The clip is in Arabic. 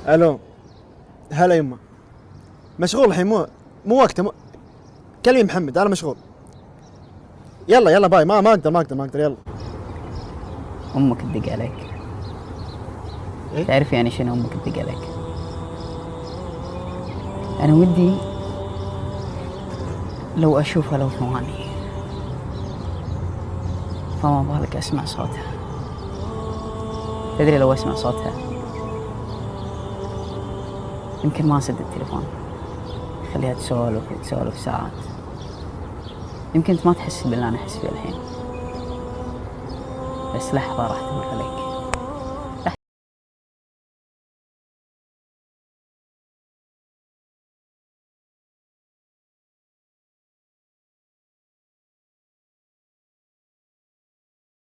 الو. هلا يمه. مشغول الحين، مو وقته. كلمي محمد، انا مشغول. يلا يلا باي. ما اقدر يلا. امك تدق عليك. إيه؟ تعرف يعني شنو امك تدق عليك؟ انا ودي لو اشوفها لو ثواني، فما بالك اسمع صوتها. تدري لو اسمع صوتها يمكن ما اسد التليفون، خليها تسولف ساعات. يمكن انت ما تحس باللي انا احس فيه الحين، بس لحظة راح تمر عليك.